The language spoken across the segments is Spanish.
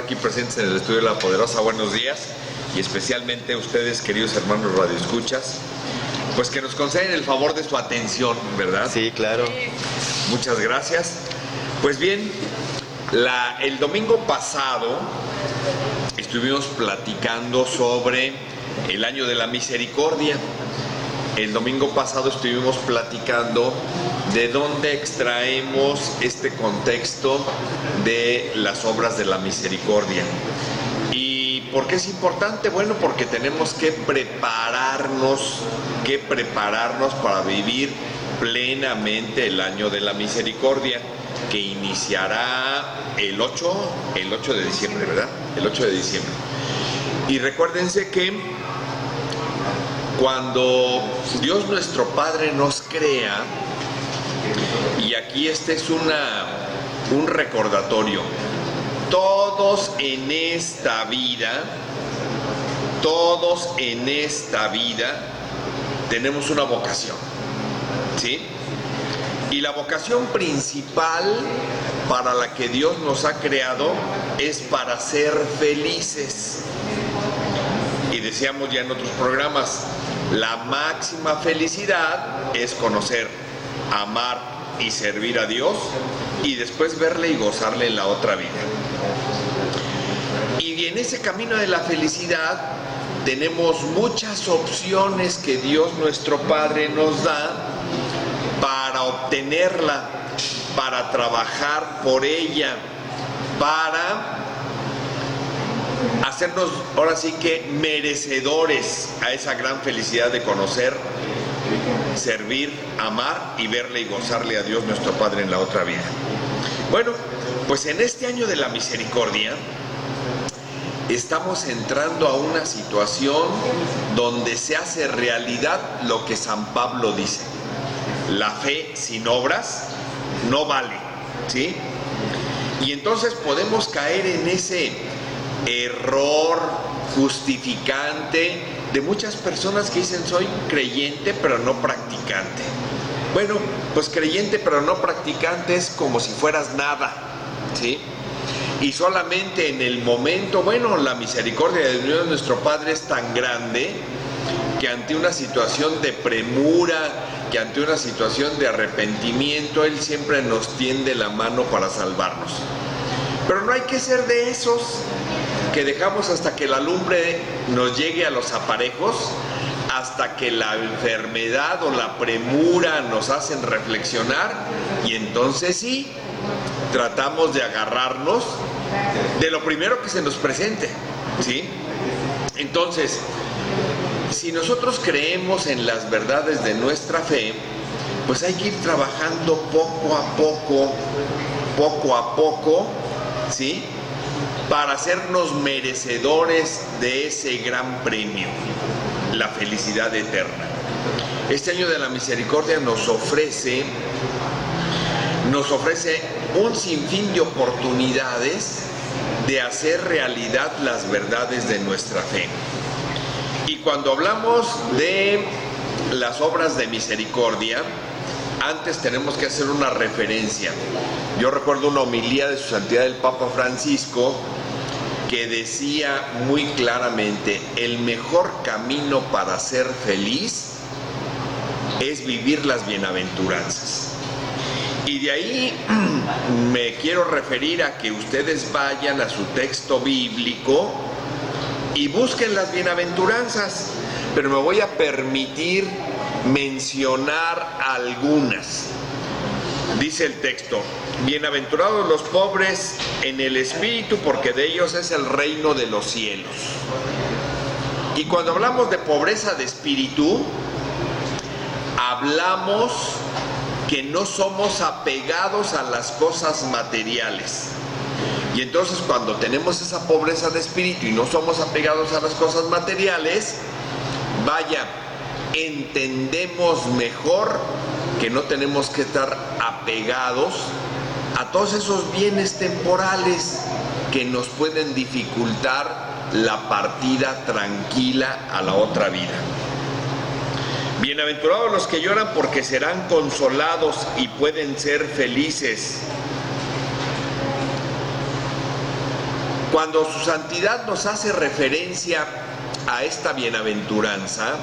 aquí presentes en el estudio de La Poderosa, buenos días, y especialmente ustedes, queridos hermanos radioescuchas, pues que nos conceden el favor de su atención, ¿verdad? Sí, claro. Muchas gracias. Pues bien, el domingo pasado estuvimos platicando sobre el año de la misericordia. El domingo pasado estuvimos platicando de dónde extraemos este contexto de las obras de la misericordia. ¿Y por qué es importante? Bueno, porque tenemos que prepararnos para vivir plenamente el año de la misericordia, que iniciará el 8 de diciembre, ¿verdad? El 8 de diciembre. Y recuérdense que cuando Dios nuestro Padre nos crea, y aquí este es un recordatorio, todos en esta vida tenemos una vocación, ¿sí? Y la vocación principal para la que Dios nos ha creado es para ser felices. Y decíamos ya en otros programas, la máxima felicidad es conocer, amar y servir a Dios y después verle y gozarle en la otra vida. Y en ese camino de la felicidad tenemos muchas opciones que Dios nuestro Padre nos da para obtenerla, para trabajar por ella, para hacernos ahora sí que merecedores a esa gran felicidad de conocer, servir, amar y verle y gozarle a Dios nuestro Padre en la otra vida. Bueno, pues en este año de la misericordia estamos entrando a una situación donde se hace realidad lo que San Pablo dice: la fe sin obras no vale, ¿sí? Y entonces podemos caer en ese error justificante de muchas personas que dicen: soy creyente pero no practicante. Bueno, pues creyente pero no practicante es como si fueras nada, ¿sí? Y solamente en el momento, bueno, la misericordia de Dios nuestro Padre es tan grande que ante una situación de premura, que ante una situación de arrepentimiento, Él siempre nos tiende la mano para salvarnos. Pero no hay que ser de esos que dejamos hasta que la lumbre nos llegue a los aparejos, hasta que la enfermedad o la premura nos hacen reflexionar, y entonces sí, tratamos de agarrarnos de lo primero que se nos presente, ¿sí? Entonces, si nosotros creemos en las verdades de nuestra fe, pues hay que ir trabajando poco a poco, ¿sí? Para hacernos merecedores de ese gran premio, la felicidad eterna. Este año de la misericordia nos ofrece un sinfín de oportunidades de hacer realidad las verdades de nuestra fe. Y cuando hablamos de las obras de misericordia, antes tenemos que hacer una referencia. Yo recuerdo una homilía de Su Santidad el Papa Francisco que decía muy claramente: el mejor camino para ser feliz es vivir las bienaventuranzas. Y de ahí me quiero referir a que ustedes vayan a su texto bíblico y busquen las bienaventuranzas, pero me voy a permitir mencionar algunas. Dice el texto: bienaventurados los pobres en el espíritu, porque de ellos es el reino de los cielos. Y cuando hablamos de pobreza de espíritu, hablamos que no somos apegados a las cosas materiales. Y entonces cuando tenemos esa pobreza de espíritu y no somos apegados a las cosas materiales, vaya, entendemos mejor que no tenemos que estar apegados a todos esos bienes temporales que nos pueden dificultar la partida tranquila a la otra vida. Bienaventurados los que lloran, porque serán consolados y pueden ser felices. Cuando su santidad nos hace referencia a esta bienaventuranza,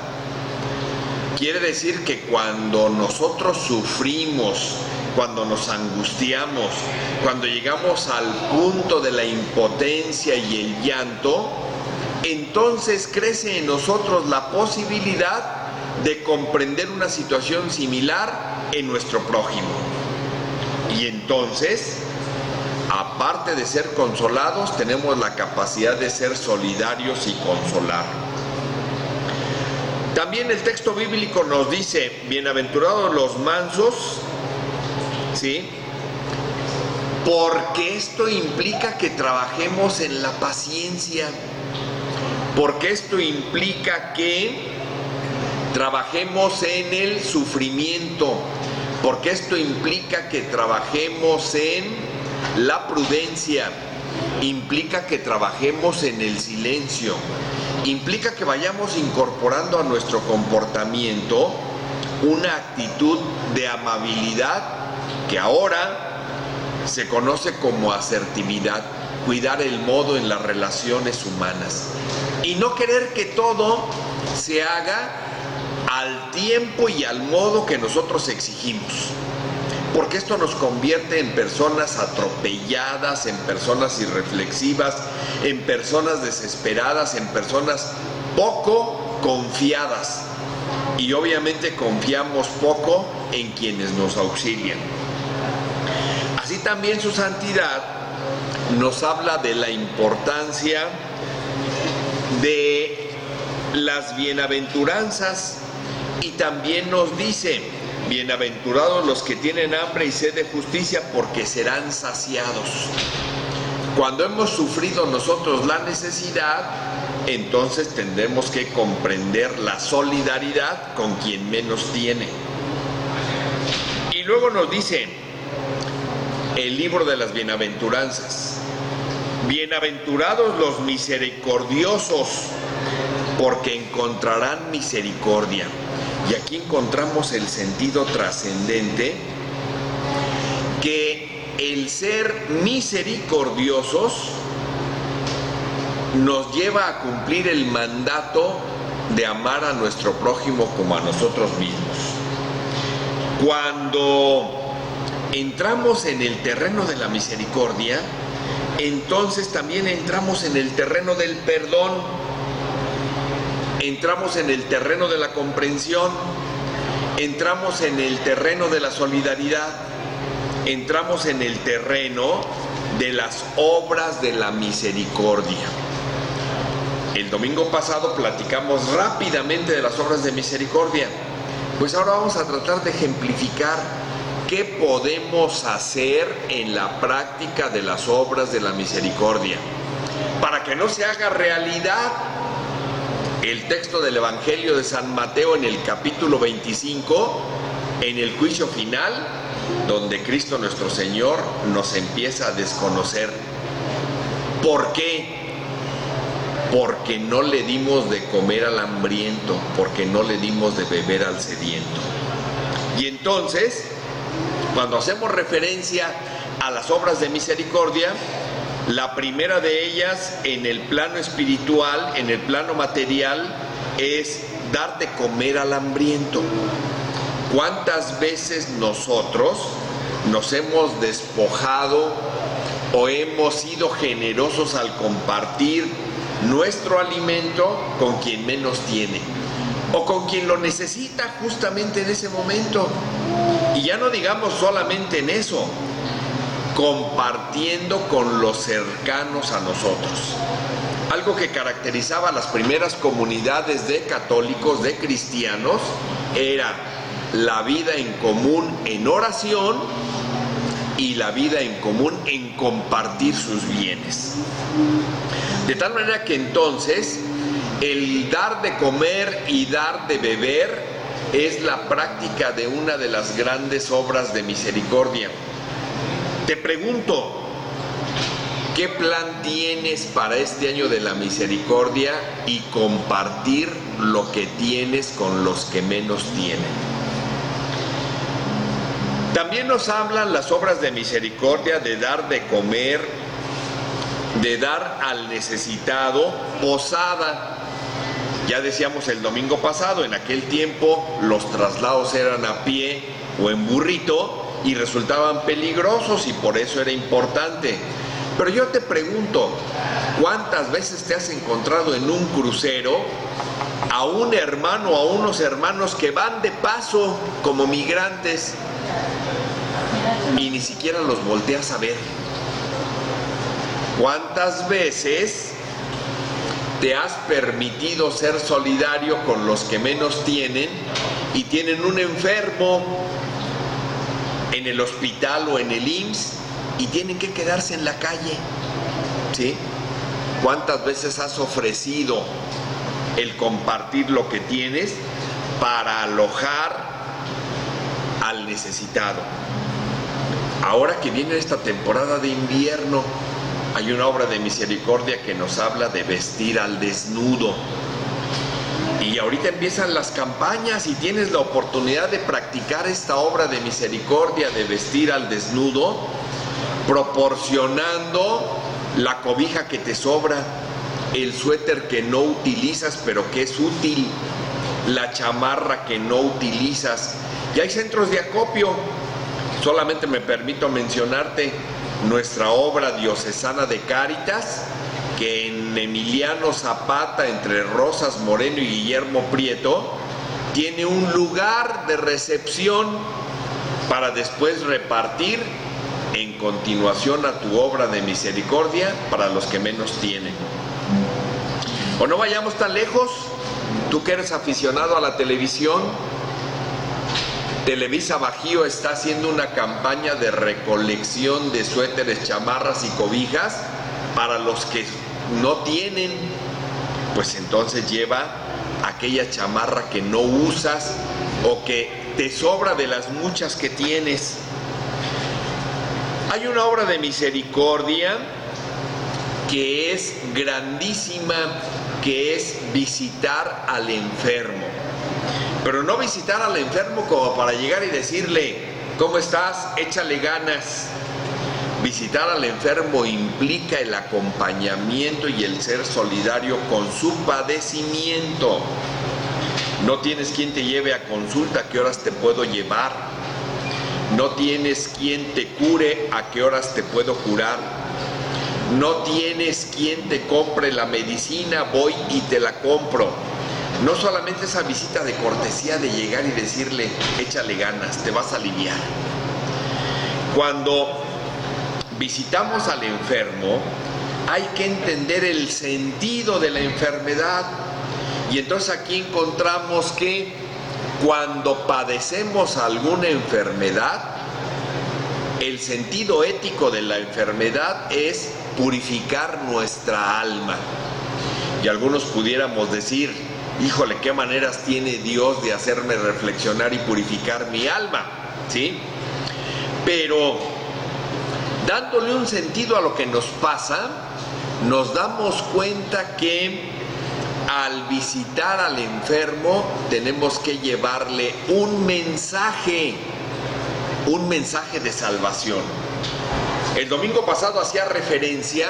quiere decir que cuando nosotros sufrimos, cuando nos angustiamos, cuando llegamos al punto de la impotencia y el llanto, entonces crece en nosotros la posibilidad de comprender una situación similar en nuestro prójimo. Y entonces, aparte de ser consolados, tenemos la capacidad de ser solidarios y consolar. También el texto bíblico nos dice, bienaventurados los mansos, ¿sí? Porque esto implica que trabajemos en la paciencia, porque esto implica que trabajemos en el sufrimiento, porque esto implica que trabajemos en la prudencia, implica que trabajemos en el silencio, implica que vayamos incorporando a nuestro comportamiento una actitud de amabilidad que ahora se conoce como asertividad, cuidar el modo en las relaciones humanas y no querer que todo se haga al tiempo y al modo que nosotros exigimos, porque esto nos convierte en personas atropelladas, en personas irreflexivas, en personas desesperadas, en personas poco confiadas, y obviamente confiamos poco en quienes nos auxilian. Así también su santidad nos habla de la importancia de las bienaventuranzas y también nos dice, bienaventurados los que tienen hambre y sed de justicia, porque serán saciados. Cuando hemos sufrido nosotros la necesidad, entonces tendremos que comprender la solidaridad con quien menos tiene. Y luego nos dice el libro de las bienaventuranzas, bienaventurados los misericordiosos, porque encontrarán misericordia. Y aquí encontramos el sentido trascendente que el ser misericordiosos nos lleva a cumplir el mandato de amar a nuestro prójimo como a nosotros mismos. Cuando entramos en el terreno de la misericordia, entonces también entramos en el terreno del perdón, entramos en el terreno de la comprensión, entramos en el terreno de la solidaridad, entramos en el terreno de las obras de la misericordia. El domingo pasado platicamos rápidamente de las obras de misericordia, pues ahora vamos a tratar de ejemplificar qué podemos hacer en la práctica de las obras de la misericordia, para que no se haga realidad el texto del Evangelio de San Mateo en el capítulo 25, en el juicio final, donde Cristo nuestro Señor nos empieza a desconocer. ¿Por qué? Porque no le dimos de comer al hambriento, porque no le dimos de beber al sediento. Y entonces, cuando hacemos referencia a las obras de misericordia, la primera de ellas en el plano espiritual, en el plano material, es dar de comer al hambriento. ¿Cuántas veces nosotros nos hemos despojado o hemos sido generosos al compartir nuestro alimento con quien menos tiene o con quien lo necesita justamente en ese momento? Y ya no digamos solamente en eso, compartiendo con los cercanos a nosotros. Algo que caracterizaba a las primeras comunidades de católicos, de cristianos, era la vida en común en oración y la vida en común en compartir sus bienes. De tal manera que entonces el dar de comer y dar de beber es la práctica de una de las grandes obras de misericordia. Te pregunto, ¿qué plan tienes para este año de la misericordia y compartir lo que tienes con los que menos tienen? También nos hablan las obras de misericordia de dar de comer de dar al necesitado posada. Ya decíamos el domingo pasado, en aquel tiempo los traslados eran a pie o en burrito y resultaban peligrosos y por eso era importante. Pero yo te pregunto, ¿cuántas veces te has encontrado en un crucero a un hermano o a unos hermanos que van de paso como migrantes y ni siquiera los volteas a ver? ¿Cuántas veces te has permitido ser solidario con los que menos tienen y tienen un enfermo en el hospital o en el IMSS y tienen que quedarse en la calle? ¿Sí? ¿Cuántas veces has ofrecido el compartir lo que tienes para alojar al necesitado? Ahora que viene esta temporada de invierno, hay una obra de misericordia que nos habla de vestir al desnudo. Y ahorita empiezan las campañas y tienes la oportunidad de practicar esta obra de misericordia de vestir al desnudo, proporcionando la cobija que te sobra, el suéter que no utilizas pero que es útil, la chamarra que no utilizas. Y hay centros de acopio. Solamente me permito mencionarte nuestra obra diocesana de Cáritas, que en Emiliano Zapata, entre Rosas Moreno y Guillermo Prieto, tiene un lugar de recepción para después repartir en continuación a tu obra de misericordia para los que menos tienen. O no vayamos tan lejos, tú que eres aficionado a la televisión, Televisa Bajío está haciendo una campaña de recolección de suéteres, chamarras y cobijas para los que no tienen. Pues entonces lleva aquella chamarra que no usas o que te sobra de las muchas que tienes. Hay una obra de misericordia que es grandísima, que es visitar al enfermo. Pero no visitar al enfermo como para llegar y decirle, ¿cómo estás? Échale ganas. Visitar al enfermo implica el acompañamiento y el ser solidario con su padecimiento. No tienes quien te lleve a consulta, ¿a qué horas te puedo llevar? No tienes quien te cure, ¿a qué horas te puedo curar? No tienes quien te compre la medicina, voy y te la compro. No solamente esa visita de cortesía de llegar y decirle, échale ganas, te vas a aliviar. Cuando visitamos al enfermo, hay que entender el sentido de la enfermedad. Y entonces aquí encontramos que cuando padecemos alguna enfermedad, el sentido ético de la enfermedad es purificar nuestra alma. Y algunos pudiéramos decir, híjole, qué maneras tiene Dios de hacerme reflexionar y purificar mi alma, ¿sí? Pero dándole un sentido a lo que nos pasa, nos damos cuenta que al visitar al enfermo tenemos que llevarle un mensaje de salvación. El domingo pasado hacía referencia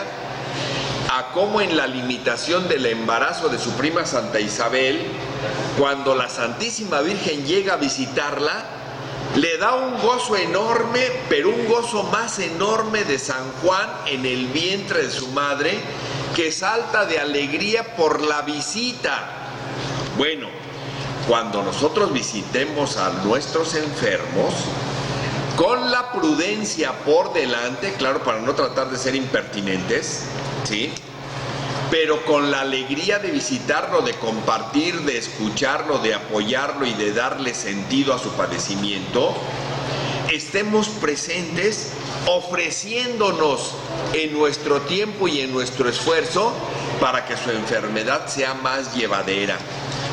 a cómo en la limitación del embarazo de su prima Santa Isabel, cuando la Santísima Virgen llega a visitarla, le da un gozo enorme, pero un gozo más enorme de San Juan en el vientre de su madre, que salta de alegría por la visita. Bueno, cuando nosotros visitemos a nuestros enfermos, con la prudencia por delante, claro, para no tratar de ser impertinentes, ¿sí? Pero con la alegría de visitarlo, de compartir, de escucharlo, de apoyarlo y de darle sentido a su padecimiento, estemos presentes ofreciéndonos en nuestro tiempo y en nuestro esfuerzo para que su enfermedad sea más llevadera,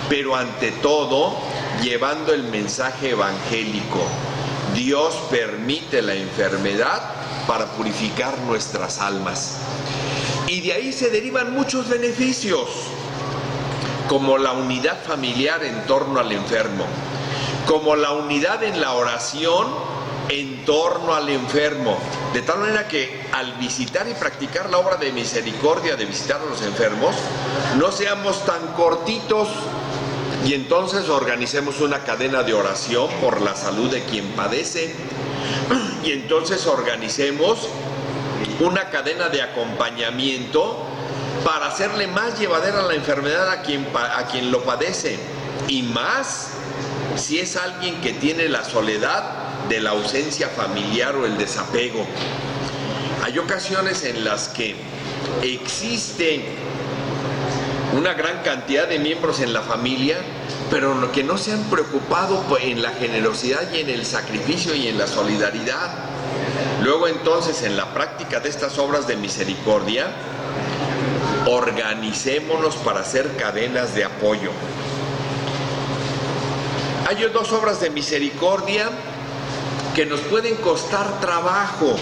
pero ante todo llevando el mensaje evangélico. Dios permite la enfermedad para purificar nuestras almas. Y de ahí se derivan muchos beneficios, como la unidad familiar en torno al enfermo, como la unidad en la oración en torno al enfermo, de tal manera que al visitar y practicar la obra de misericordia, de visitar a los enfermos, no seamos tan cortitos y entonces organicemos una cadena de oración por la salud de quien padece y entonces organicemos una cadena de acompañamiento para hacerle más llevadera la enfermedad a quien lo padece, y más si es alguien que tiene la soledad de la ausencia familiar o el desapego. Hay ocasiones en las que existe una gran cantidad de miembros en la familia, pero que no se han preocupado en la generosidad y en el sacrificio y en la solidaridad. Luego entonces, en la práctica de estas obras de misericordia, organicémonos para hacer cadenas de apoyo. Hay dos obras de misericordia que nos pueden costar trabajo,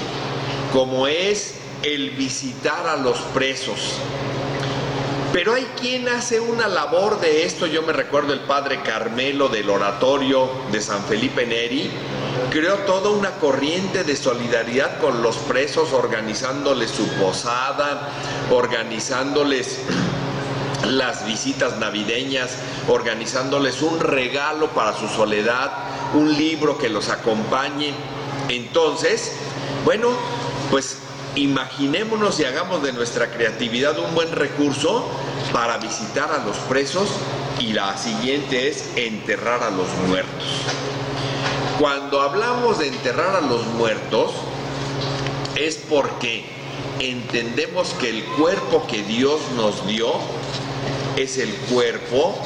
como es el visitar a los presos. Pero hay quien hace una labor de esto. Yo me recuerdo el padre Carmelo del oratorio de San Felipe Neri, creó toda una corriente de solidaridad con los presos, organizándoles su posada, organizándoles las visitas navideñas, organizándoles un regalo para su soledad, un libro que los acompañe. Entonces, bueno, pues imaginémonos y hagamos de nuestra creatividad un buen recurso para visitar a los presos, y la siguiente es enterrar a los muertos. Cuando hablamos de enterrar a los muertos es porque entendemos que el cuerpo que Dios nos dio es el cuerpo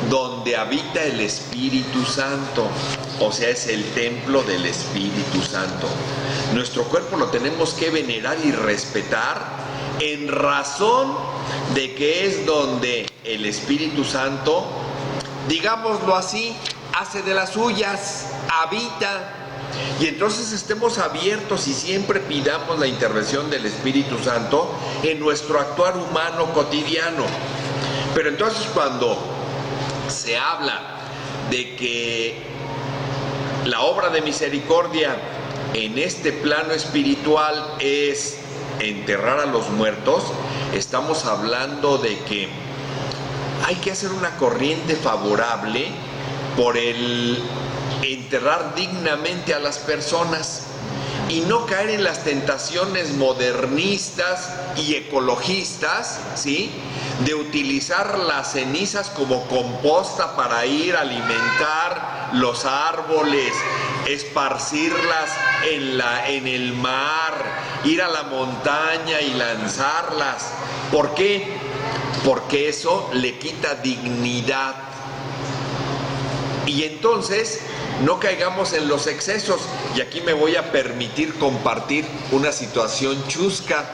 donde habita el Espíritu Santo, o sea, es el templo del Espíritu Santo. Nuestro cuerpo lo tenemos que venerar y respetar en razón de que es donde el Espíritu Santo, digámoslo así, hace de las suyas, habita. Y entonces estemos abiertos y siempre pidamos la intervención del Espíritu Santo en nuestro actuar humano cotidiano. Pero entonces, cuando se habla de que la obra de misericordia en este plano espiritual es enterrar a los muertos, estamos hablando de que hay que hacer una corriente favorable por el enterrar dignamente a las personas y no caer en las tentaciones modernistas y ecologistas, ¿sí?, de utilizar las cenizas como composta para ir a alimentar los árboles, esparcirlas en el mar, ir a la montaña y lanzarlas. ¿Por qué? Porque eso le quita dignidad. Y entonces no caigamos en los excesos. Y aquí me voy a permitir compartir una situación chusca.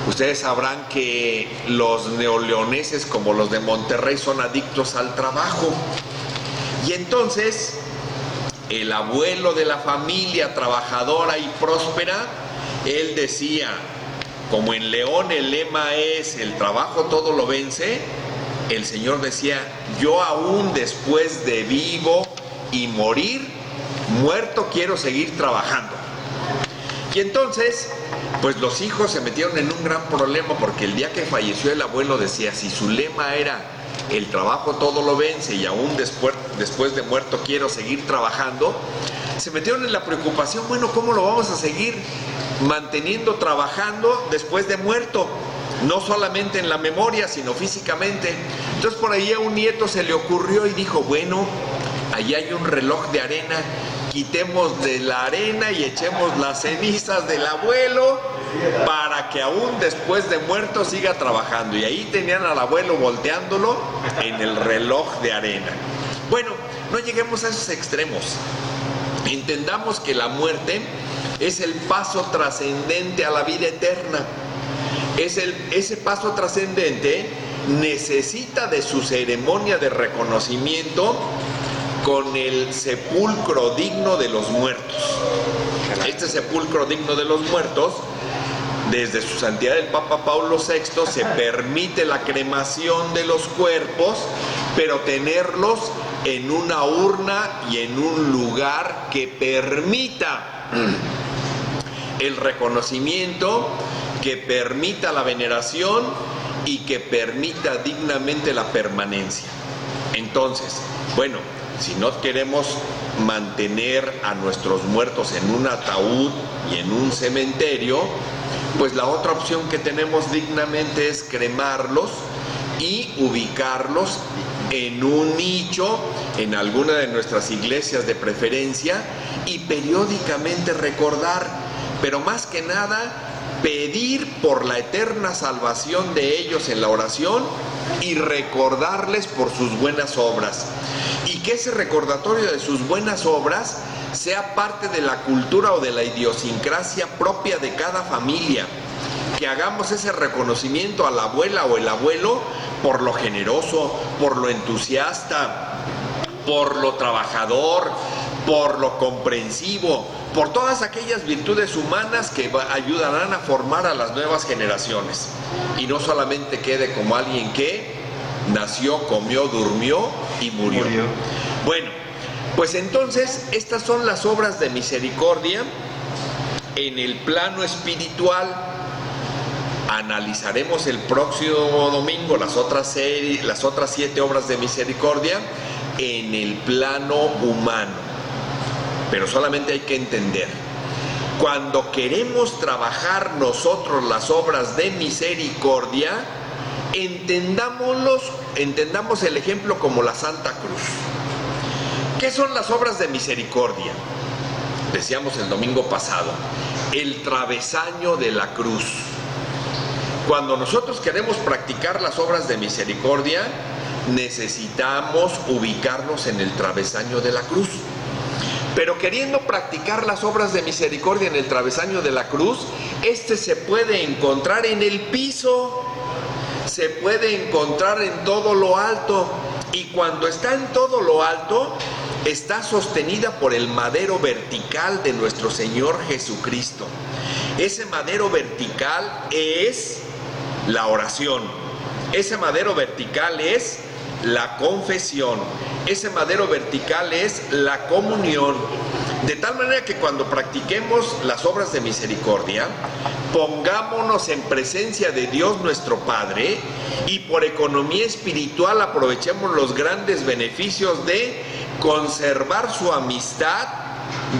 Ustedes sabrán que los neoleoneses, como los de Monterrey, son adictos al trabajo. Y entonces el abuelo de la familia trabajadora y próspera, él decía, como en León el lema es el trabajo todo lo vence, el Señor decía, yo aún después de vivo y morir, muerto quiero seguir trabajando. Y entonces, pues los hijos se metieron en un gran problema, porque el día que falleció el abuelo decía, si su lema era el trabajo todo lo vence y aún después de muerto quiero seguir trabajando, se metieron en la preocupación, bueno, ¿cómo lo vamos a seguir manteniendo trabajando después de muerto? No solamente en la memoria, sino físicamente. Entonces por ahí a un nieto se le ocurrió y dijo, bueno, allí hay un reloj de arena, quitemos de la arena y echemos las cenizas del abuelo para que aún después de muerto siga trabajando. Y ahí tenían al abuelo volteándolo en el reloj de arena. Bueno, no lleguemos a esos extremos. Entendamos que la muerte es el paso trascendente a la vida eterna. Ese paso trascendente necesita de su ceremonia de reconocimiento con el sepulcro digno de los muertos. Este sepulcro digno de los muertos, desde su santidad el Papa Paulo VI, se permite la cremación de los cuerpos, pero tenerlos en una urna y en un lugar que permita el reconocimiento, que permita la veneración y que permita dignamente la permanencia. Entonces, bueno, si no queremos mantener a nuestros muertos en un ataúd y en un cementerio, pues la otra opción que tenemos dignamente es cremarlos y ubicarlos en un nicho, en alguna de nuestras iglesias de preferencia, y periódicamente recordar, pero más que nada, pedir por la eterna salvación de ellos en la oración y recordarles por sus buenas obras. Y que ese recordatorio de sus buenas obras sea parte de la cultura o de la idiosincrasia propia de cada familia. Que hagamos ese reconocimiento a la abuela o el abuelo por lo generoso, por lo entusiasta, por lo trabajador, por lo comprensivo, por todas aquellas virtudes humanas que ayudarán a formar a las nuevas generaciones. Y no solamente quede como alguien que nació, comió, durmió y murió. Bueno, pues entonces estas son las obras de misericordia en el plano espiritual. Analizaremos el próximo domingo las otras 7 obras de misericordia en el plano humano. Pero solamente hay que entender, cuando queremos trabajar nosotros las obras de misericordia, entendamos el ejemplo como la Santa Cruz. ¿Qué son las obras de misericordia? Decíamos el domingo pasado, el travesaño de la cruz. Cuando nosotros queremos practicar las obras de misericordia, necesitamos ubicarnos en el travesaño de la cruz. Pero queriendo practicar las obras de misericordia en el travesaño de la cruz, se puede encontrar en el piso, se puede encontrar en todo lo alto. Y cuando está en todo lo alto, está sostenida por el madero vertical de nuestro Señor Jesucristo. Ese madero vertical es la oración. Ese madero vertical es la confesión. Ese madero vertical es la comunión. De tal manera que cuando practiquemos las obras de misericordia, pongámonos en presencia de Dios nuestro Padre y por economía espiritual aprovechemos los grandes beneficios de conservar su amistad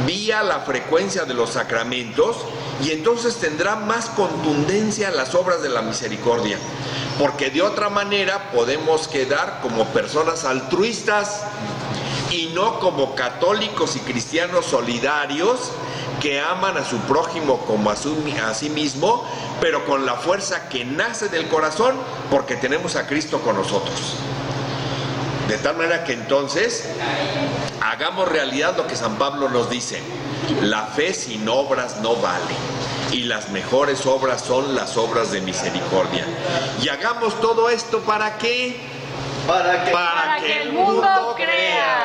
vía la frecuencia de los sacramentos, y entonces tendrá más contundencia las obras de la misericordia, porque de otra manera podemos quedar como personas altruistas y no como católicos y cristianos solidarios que aman a su prójimo como a sí mismo, pero con la fuerza que nace del corazón porque tenemos a Cristo con nosotros. De tal manera que entonces hagamos realidad lo que San Pablo nos dice: la fe sin obras no vale, y las mejores obras son las obras de misericordia. Y hagamos todo esto ¿para qué? Para que el mundo crea.